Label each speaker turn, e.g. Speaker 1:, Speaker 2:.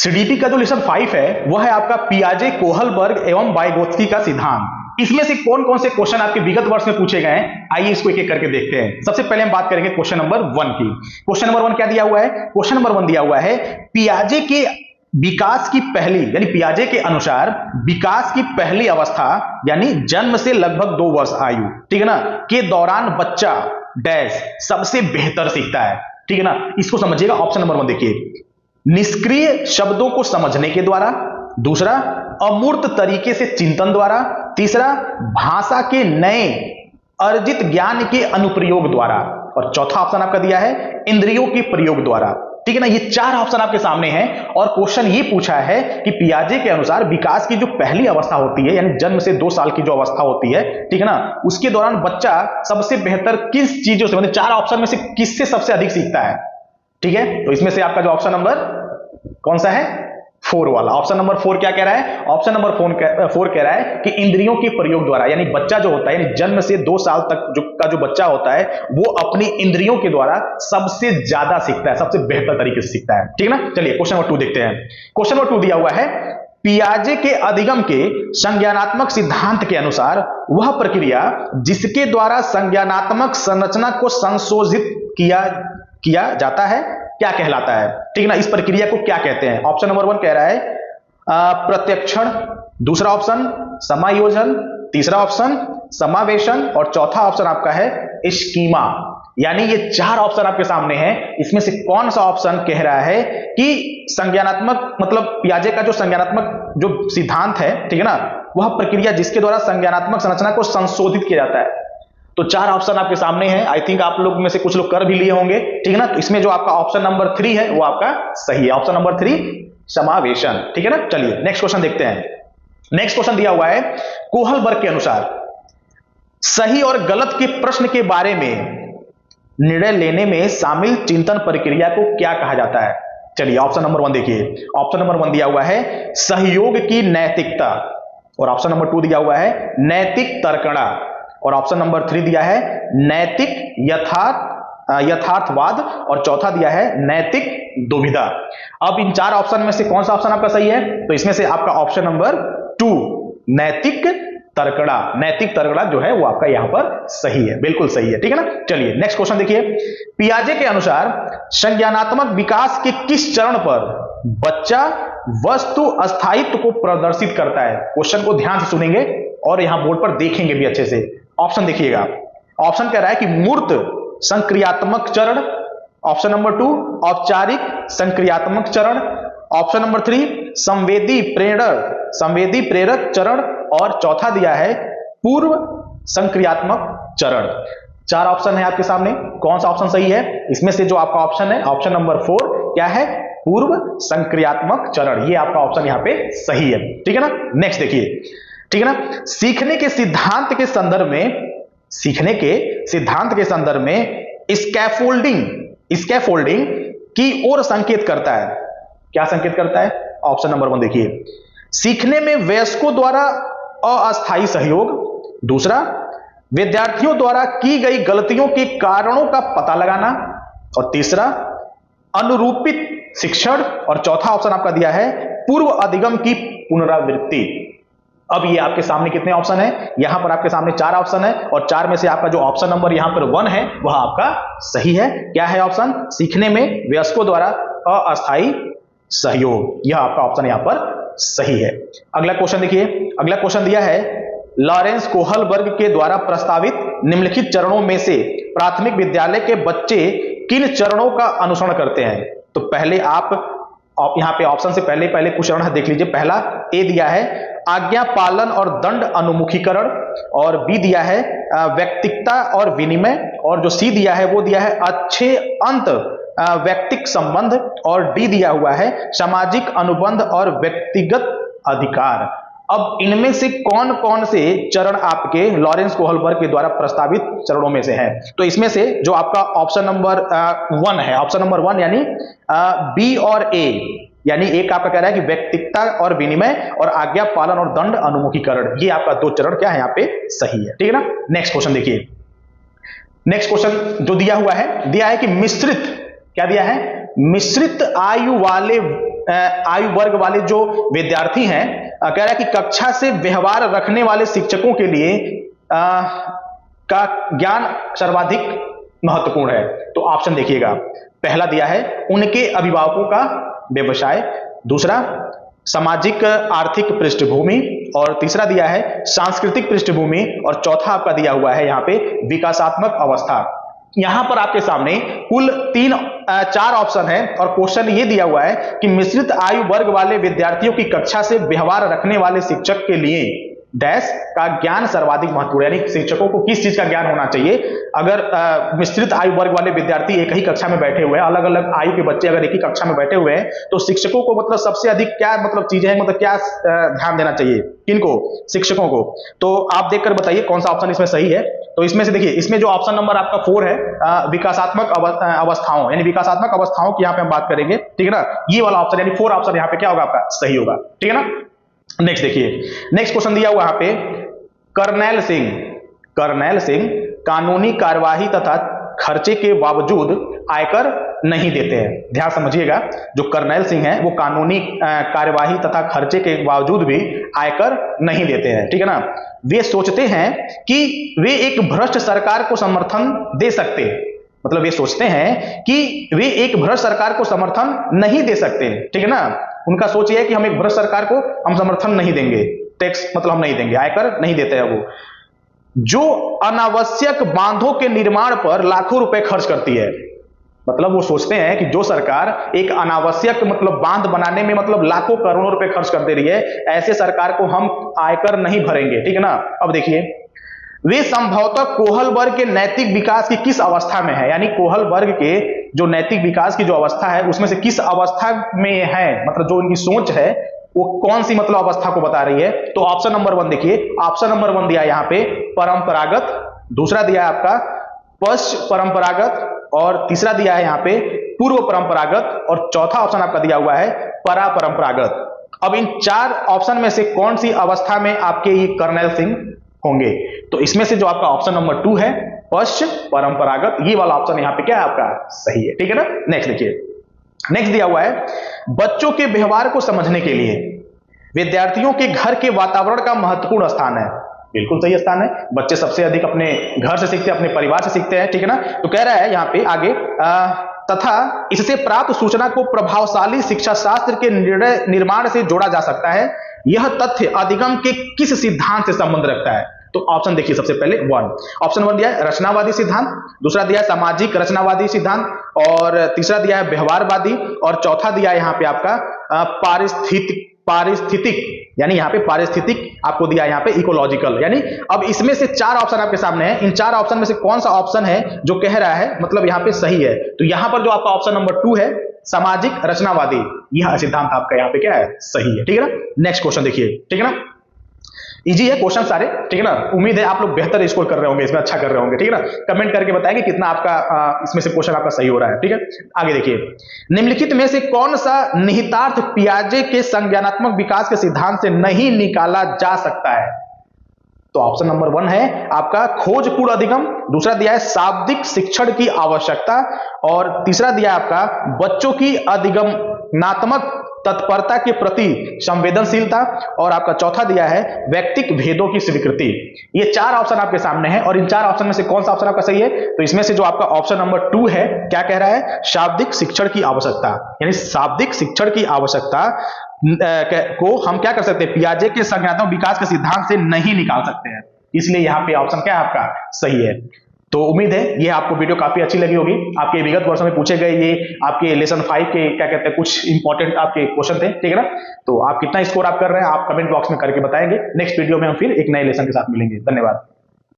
Speaker 1: CDP का जो lesson 5 है वह है आपका पियाजे कोहलबर्ग एवं वाइगोत्स्की का सिद्धांत। इसमें से कौन कौन से क्वेश्चन आपके विगत वर्ष में पूछे गए हैं, आइए इसको एक एक करके देखते हैं। सबसे पहले हम बात करेंगे क्वेश्चन नंबर 1 की। क्वेश्चन नंबर 1 क्या दिया हुआ है? क्वेश्चन नंबर 1 दिया हुआ है पियाजे के विकास की पहली, यानी पियाजे के अनुसार विकास की पहली अवस्था यानी जन्म से लगभग 2 वर्ष आयु, ठीक है ना, के दौरान बच्चा डैश सबसे बेहतर सीखता है, ठीक है ना। इसको समझिएगा। ऑप्शन नंबर 1 देखिए, निष्क्रिय शब्दों को समझने के द्वारा, दूसरा अमूर्त तरीके से चिंतन द्वारा, तीसरा भाषा के नए अर्जित ज्ञान के अनुप्रयोग द्वारा, और चौथा ऑप्शन आपका दिया है इंद्रियों के प्रयोग द्वारा, ठीक है ना। ये 4 ऑप्शन आपके सामने हैं और क्वेश्चन ये पूछा है कि पियाजे के अनुसार विकास की जो पहली अवस्था होती है यानी जन्म से 2 साल की जो अवस्था होती है, ठीक है ना, उसके दौरान बच्चा सबसे बेहतर किस चीजों से, मतलब 4 ऑप्शन में से किससे सबसे अधिक सीखता है, ठीक है। तो इसमें से आपका जो ऑप्शन नंबर कौन सा है? 4 वाला। ऑप्शन नंबर 4 क्या कह रहा है? ऑप्शन नंबर 4 कह रहा है कि इंद्रियों के प्रयोग द्वारा, यानी बच्चा जो होता है यानी जन्म से 2 साल तक जो बच्चा होता है वो अपनी इंद्रियों के द्वारा सबसे ज्यादा सीखता है, सबसे बेहतर तरीके से सीखता है, ठीक है ना। चलिए क्वेश्चन नंबर 2 देखते हैं। क्वेश्चन नंबर 2 दिया हुआ है पियाजे के अधिगम के संज्ञानात्मक सिद्धांत के अनुसार वह प्रक्रिया जिसके द्वारा संज्ञानात्मक संरचना को संशोधित किया जाता है क्या कहलाता है, ठीक है ना। इस प्रक्रिया को क्या कहते हैं? ऑप्शन नंबर 1 कह रहा है प्रत्यक्षण, दूसरा ऑप्शन समायोजन, तीसरा ऑप्शन समावेशन और चौथा ऑप्शन आपका है स्कीमा। यानी ये 4 ऑप्शन आपके सामने हैं, इसमें से कौन सा ऑप्शन कह रहा है कि संज्ञानात्मक, मतलब पियाजे का जो संज्ञानात्मक जो सिद्धांत है, ठीक है ना, वह प्रक्रिया जिसके द्वारा संज्ञानात्मक संरचना को संशोधित किया जाता है। तो 4 ऑप्शन आपके सामने हैं। आई थिंक आप लोग में से कुछ लोग कर भी लिए होंगे, ठीक है ना। तो इसमें जो आपका ऑप्शन नंबर 3 है वो आपका सही है। ऑप्शन नंबर 3 समावेशन, ठीक है ना। चलिए नेक्स्ट क्वेश्चन देखते हैं। नेक्स्ट क्वेश्चन दिया हुआ है कोहलबर्ग के अनुसार सही और गलत के प्रश्न के बारे में निर्णय लेने में शामिल चिंतन प्रक्रिया को क्या कहा जाता है? चलिए ऑप्शन नंबर 1 देखिए। ऑप्शन नंबर 1 दिया हुआ है सहयोग की नैतिकता, और ऑप्शन नंबर 2 दिया हुआ है नैतिक तर्कणा, और ऑप्शन नंबर 3 दिया है नैतिक यथार्थवाद, और चौथा दिया है नैतिक दुविधा। अब इन 4 ऑप्शन में से कौन सा ऑप्शन आपका सही है? तो इसमें से आपका ऑप्शन नंबर 2 नैतिक तर्कणा जो है वो आपका यहां पर सही है, बिल्कुल सही है, ठीक है ना। चलिए नेक्स्ट क्वेश्चन देखिए। पियाजे के अनुसार संज्ञानात्मक विकास के किस चरण पर बच्चा वस्तु अस्थायित्व को प्रदर्शित करता है? क्वेश्चन को ध्यान से सुनेंगे और यहां बोर्ड पर देखेंगे भी अच्छे से। ऑप्शन देखिएगा। ऑप्शन कह रहा है कि मूर्त संक्रियात्मक चरण, ऑप्शन नंबर 2 औपचारिक संक्रियात्मक चरण, ऑप्शन नंबर 3 संवेदी प्रेरक चरण, और चौथा दिया है पूर्व संक्रियात्मक चरण। 4 ऑप्शन है आपके सामने, कौन सा ऑप्शन सही है? इसमें से जो आपका ऑप्शन है ऑप्शन नंबर 4 क्या है? पूर्व संक्रियात्मक चरण। ये आपका ऑप्शन यहां पे सही है, ठीक है ना। नेक्स्ट देखिए, ठीक है ना। सीखने के सिद्धांत के संदर्भ में स्कैफोल्डिंग की ओर संकेत करता है। क्या संकेत करता है? ऑप्शन नंबर 1 देखिए, सीखने में वयस्कों द्वारा अस्थायी सहयोग, दूसरा विद्यार्थियों द्वारा की गई गलतियों के कारणों का पता लगाना, और तीसरा अनुरूपित शिक्षण, और चौथा ऑप्शन आपका दिया है पूर्व अधिगम की पुनरावृत्ति। अब ये आपके सामने कितने ऑप्शन है? यहां पर आपके सामने 4 ऑप्शन है, और 4 में से आपका जो ऑप्शन नंबर यहां पर 1 है वह आपका सही है। क्या है ऑप्शन? सीखने में वयस्कों द्वारा अस्थायी सहयोग, यह आपका ऑप्शन यहां पर सही है। अगला क्वेश्चन देखिए। अगला क्वेश्चन दिया है लॉरेंस कोहलबर्ग के द्वारा प्रस्तावित निम्नलिखित चरणों में से प्राथमिक विद्यालय के बच्चे किन चरणों का अनुसरण करते हैं? तो पहले आप यहां पे ऑप्शन से पहले कुछ चरण देख लीजिए। पहला ए दिया है आज्ञा पालन और दंड अनुमुखीकरण, और बी दिया है व्यक्तिकता और विनिमय, और जो सी दिया है वो दिया है अच्छे अंत व्यक्तिक संबंध, और डी दिया हुआ है सामाजिक अनुबंध और व्यक्तिगत अधिकार। अब इनमें से कौन कौन से चरण आपके लॉरेंस कोहलबर्ग के द्वारा प्रस्तावित चरणों में से हैं? तो इसमें से जो आपका ऑप्शन नंबर 1 है, ऑप्शन नंबर 1 यानी बी और ए, यानी एक आपका कह रहा है कि व्यक्तिकता और विनिमय और आज्ञा पालन और दंड अनुमुखीकरण, ये आपका 2 चरण क्या है यहाँ पे सही है, ठीक है ना। नेक्स्ट क्वेश्चन देखिए। नेक्स्ट क्वेश्चन जो दिया हुआ है, दिया है कि मिश्रित, क्या दिया है? मिश्रित आयु वाले आयु वर्ग वाले जो विद्यार्थी हैं, कह रहा है कि कक्षा से व्यवहार रखने वाले शिक्षकों के लिए का ज्ञान सर्वाधिक महत्वपूर्ण है। तो ऑप्शन देखिएगा, पहला दिया है उनके अभिभावकों का व्यवसाय, दूसरा सामाजिक आर्थिक पृष्ठभूमि, और तीसरा दिया है सांस्कृतिक पृष्ठभूमि, और चौथा आपका दिया हुआ है यहाँ पे विकासात्मक अवस्था। यहां पर आपके सामने कुल 4 ऑप्शन है और क्वेश्चन ये दिया हुआ है कि मिश्रित आयु वर्ग वाले विद्यार्थियों की कक्षा से व्यवहार रखने वाले शिक्षक के लिए डैश का ज्ञान सर्वाधिक महत्वपूर्ण, यानी शिक्षकों को किस चीज का ज्ञान होना चाहिए। अगर मिश्रित आयु वर्ग वाले विद्यार्थी एक ही कक्षा में बैठे हुए हैं, अलग अलग आयु के बच्चे अगर एक ही कक्षा में बैठे हुए हैं, तो शिक्षकों को मतलब सबसे अधिक क्या मतलब चीजें हैं, मतलब क्या ध्यान देना चाहिए, किनको, शिक्षकों को। तो आप देखकर बताइए कौन सा ऑप्शन इसमें सही है। तो इसमें से देखिए, इसमें जो ऑप्शन नंबर आपका 4 है, विकासात्मक अवस्थाओं, यानी विकासात्मक अवस्थाओं की यहाँ पे हम बात करेंगे, ठीक है ना। ये वाला ऑप्शन यानी 4 ऑप्शन यहाँ पे क्या होगा आपका, सही होगा, ठीक है ना। नेक्स्ट देखिए, नेक्स्ट क्वेश्चन दिया हुआ यहाँ पे, कर्नैल सिंह कानूनी कार्यवाही तथा खर्चे के बावजूद आयकर नहीं देते हैं। ध्यान समझिएगा, जो कर्नैल सिंह हैं वो कानूनी कार्यवाही तथा खर्चे के बावजूद भी आयकर नहीं देते हैं, ठीक है ना। वे सोचते हैं कि वे एक भ्रष्ट सरकार को समर्थन दे सकते हैं, मतलब वे सोचते हैं कि वे एक भ्रष्ट सरकार को समर्थन नहीं दे सकते, ठीक है ना। उनका सोच ये है कि हम एक भ्रष्ट सरकार को हम समर्थन नहीं देंगे, टैक्स मतलब हम नहीं देंगे, आयकर नहीं देते हैं वो, जो अनावश्यक बांधों के निर्माण पर लाखों रुपए खर्च करती है। मतलब वो सोचते हैं कि जो सरकार एक अनावश्यक मतलब बांध बनाने में मतलब लाखों करोड़ों रुपए खर्च कर दे रही है, ऐसे सरकार को हम आयकर नहीं भरेंगे, ठीक है ना। अब देखिए, वे संभवतः कोहल वर्ग के नैतिक विकास की किस अवस्था में है, यानी कोहल वर्ग के जो नैतिक विकास की जो अवस्था है उसमें से किस अवस्था में है, मतलब जो उनकी सोच है वो कौन सी मतलब अवस्था को बता रही है। तो ऑप्शन नंबर 1 देखिए, ऑप्शन नंबर 1 दिया यहाँ पे परंपरागत, दूसरा दिया है आपका पश्च परंपरागत, और तीसरा दिया है यहाँ पे पूर्व परंपरागत, और चौथा ऑप्शन आपका दिया हुआ है परापरंपरागत। अब इन 4 ऑप्शन में से कौन सी अवस्था में आपके ये कर्नैल सिंह होंगे। तो इसमें से जो आपका ऑप्शन नंबर 2 है पश्च परंपरागत, ये वाला ऑप्शन यहाँ पे क्या है आपका, सही है, ठीक है ना। नेक्स्ट देखिए, नेक्स्ट दिया हुआ है, बच्चों के व्यवहार को समझने के लिए विद्यार्थियों के घर के वातावरण का महत्वपूर्ण स्थान है। बिल्कुल सही स्थान है, बच्चे सबसे अधिक अपने घर से सीखते हैं, अपने परिवार से सीखते हैं, ठीक है ना। तो कह रहा है यहाँ पे आगे, तथा इससे प्राप्त सूचना को प्रभावशाली शिक्षा शास्त्र के निर्णय निर्माण से जोड़ा जा सकता है। यह तथ्य अधिगम के किस सिद्धांत से संबंध रखता है। तो ऑप्शन देखिए, सबसे पहले 1, ऑप्शन 1 दिया है रचनावादी सिद्धांत, दूसरा दिया है सामाजिक रचनावादी सिद्धांत, और तीसरा दिया है व्यवहारवादी, और चौथा दिया है यहाँ पे आपका पारिस्थितिक, यानी यहाँ पे पारिस्थितिक आपको दिया है यहाँ पे इकोलॉजिकल। यानी अब इसमें से 4 ऑप्शन आपके सामने है, इन 4 ऑप्शन में से कौन सा ऑप्शन है जो कह रहा है मतलब यहाँ पे सही है। तो यहाँ पर जो आपका ऑप्शन नंबर 2 है सामाजिक रचनावादी, यह सिद्धांत आपका यहाँ पे क्या है, सही है, ठीक है ना। नेक्स्ट क्वेश्चन देखिए, ठीक है ना, इजी है क्वेश्चन सारे, ठीक है ना। उम्मीद है आप लोग बेहतर स्कोर कर रहे होंगे, इसमें अच्छा कर रहे होंगे, ठीक है ना। कमेंट करके बताएंगे कितना आपका इसमें से क्वेश्चन आपका सही हो रहा है, ठीक है। आगे देखिए, निम्नलिखित में से कौन सा निहितार्थ पियाजे के संज्ञानात्मक विकास के सिद्धांत से नहीं निकाला जा सकता है। तो ऑप्शन नंबर 1 है आपका खोजपूर्ण अधिगम, दूसरा दिया है शाब्दिक शिक्षण की आवश्यकता, और तीसरा दिया है आपका बच्चों की अधिगमनात्मक तत्परता के प्रति संवेदनशीलता, और आपका चौथा दिया है व्यक्तिक भेदों की स्वीकृति। ये 4 ऑप्शन आपके सामने हैं, और इन 4 ऑप्शन में से कौन सा ऑप्शन आपका सही है। तो इसमें से जो आपका ऑप्शन नंबर 2 है क्या कह रहा है, शाब्दिक शिक्षण की आवश्यकता, यानी शाब्दिक शिक्षण की आवश्यकता को हम क्या कर सकते हैं, पियाजे के संज्ञानात्मक विकास के सिद्धांत से नहीं निकाल सकते हैं, इसलिए यहाँ पे ऑप्शन क्या है आपका, सही है। तो उम्मीद है ये आपको वीडियो काफी अच्छी लगी होगी। आपके विगत वर्षों में पूछे गए ये आपके लेसन 5 के क्या कहते हैं कुछ इंपॉर्टेंट आपके क्वेश्चन थे, ठीक है ना। तो आप कितना स्कोर आप कर रहे हैं आप कमेंट बॉक्स में करके बताएंगे। नेक्स्ट वीडियो में हम फिर एक नए लेसन के साथ मिलेंगे। धन्यवाद।